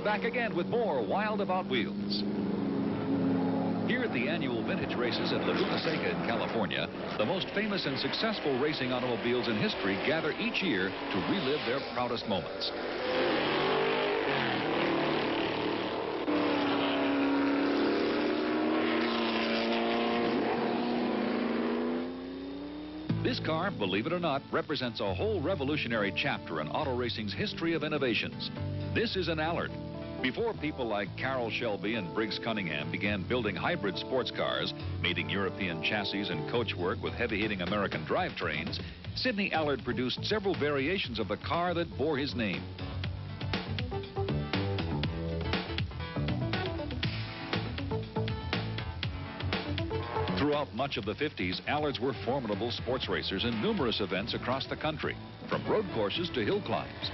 back again with more Wild About Wheels. Here at the annual vintage races at Laguna Seca in California, the most famous and successful racing automobiles in history gather each year to relive their proudest moments. This car, believe it or not, represents a whole revolutionary chapter in auto racing's history of innovations. This is an Allard. Before people like Carroll Shelby and Briggs Cunningham began building hybrid sports cars, mating European chassis and coachwork with heavy-hitting American drivetrains, Sidney Allard produced several variations of the car that bore his name. Throughout much of the 50s, Allards were formidable sports racers in numerous events across the country, from road courses to hill climbs.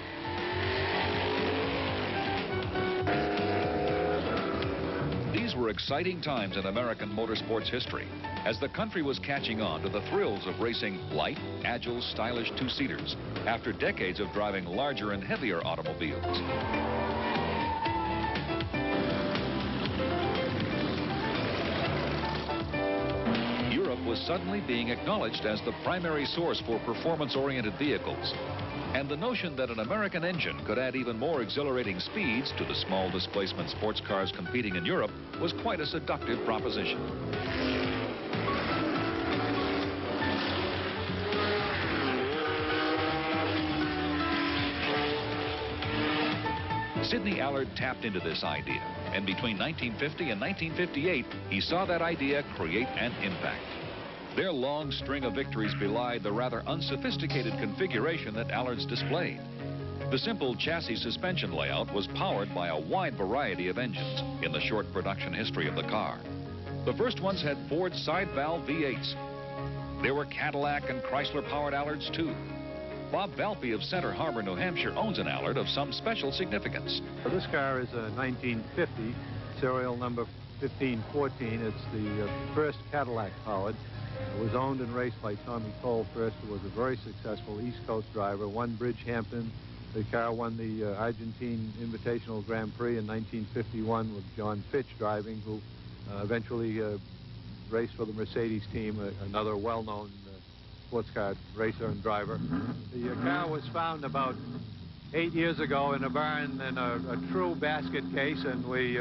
These were exciting times in American motorsports history, as the country was catching on to the thrills of racing light, agile, stylish two-seaters after decades of driving larger and heavier automobiles. Was suddenly being acknowledged as the primary source for performance-oriented vehicles. And the notion that an American engine could add even more exhilarating speeds to the small displacement sports cars competing in Europe was quite a seductive proposition. Sidney Allard tapped into this idea, and between 1950 and 1958, he saw that idea create an impact. Their long string of victories belied the rather unsophisticated configuration that Allards displayed. The simple chassis suspension layout was powered by a wide variety of engines in the short production history of the car. The first ones had Ford side-valve V8s. There were Cadillac and Chrysler-powered Allards, too. Bob Valpy of Center Harbor, New Hampshire, owns an Allard of some special significance. This car is a 1950, serial number 1514. It's the first Cadillac powered. It was owned and raced by Tommy Cole first, who was a very successful East Coast driver, won Bridgehampton. The car won the Argentine Invitational Grand Prix in 1951 with John Fitch driving, who eventually raced for the Mercedes team, another well-known sports car racer and driver. The car was found about 8 years ago in a barn in a true basket case, and we,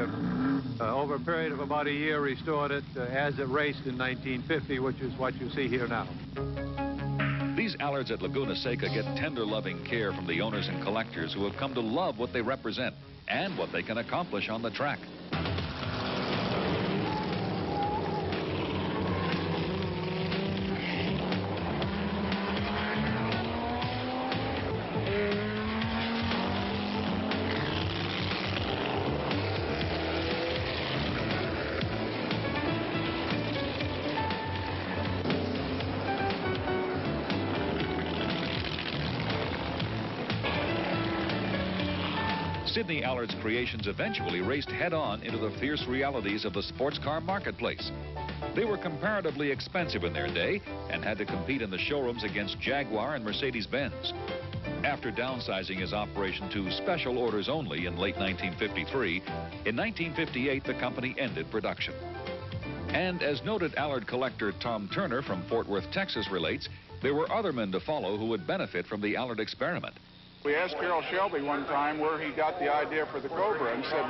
over a period of about a year, restored it as it raced in 1950, which is what you see here now. These Allards at Laguna Seca get tender, loving care from the owners and collectors who have come to love what they represent and what they can accomplish on the track. Sidney Allard's creations eventually raced head-on into the fierce realities of the sports car marketplace. They were comparatively expensive in their day and had to compete in the showrooms against Jaguar and Mercedes-Benz. After downsizing his operation to special orders only in late 1953, in 1958 the company ended production. And as noted Allard collector Tom Turner from Fort Worth, Texas relates, there were other men to follow who would benefit from the Allard experiment. We asked Carroll Shelby one time where he got the idea for the Cobra and said,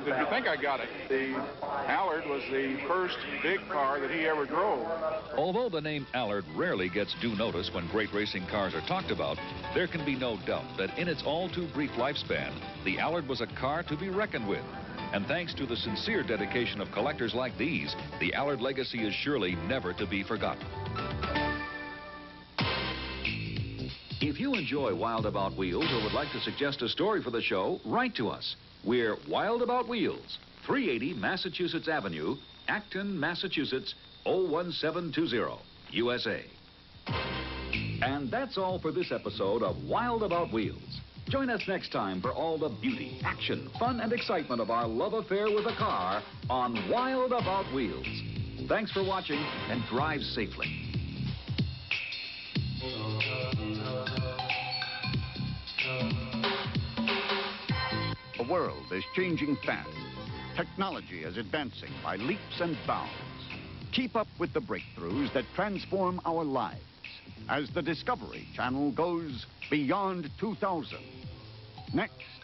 did you think I got it? The Allard was the first big car that he ever drove. Although the name Allard rarely gets due notice when great racing cars are talked about, there can be no doubt that in its all too brief lifespan, the Allard was a car to be reckoned with. And thanks to the sincere dedication of collectors like these, the Allard legacy is surely never to be forgotten. If you enjoy Wild About Wheels or would like to suggest a story for the show, write to us. We're Wild About Wheels, 380 Massachusetts Avenue, Acton, Massachusetts, 01720, USA. And that's all for this episode of Wild About Wheels. Join us next time for all the beauty, action, fun, and excitement of our love affair with a car on Wild About Wheels. Thanks for watching, and drive safely. world is changing fast. Technology is advancing by leaps and bounds. Keep up with the breakthroughs that transform our lives as the Discovery Channel goes beyond 2000. Next,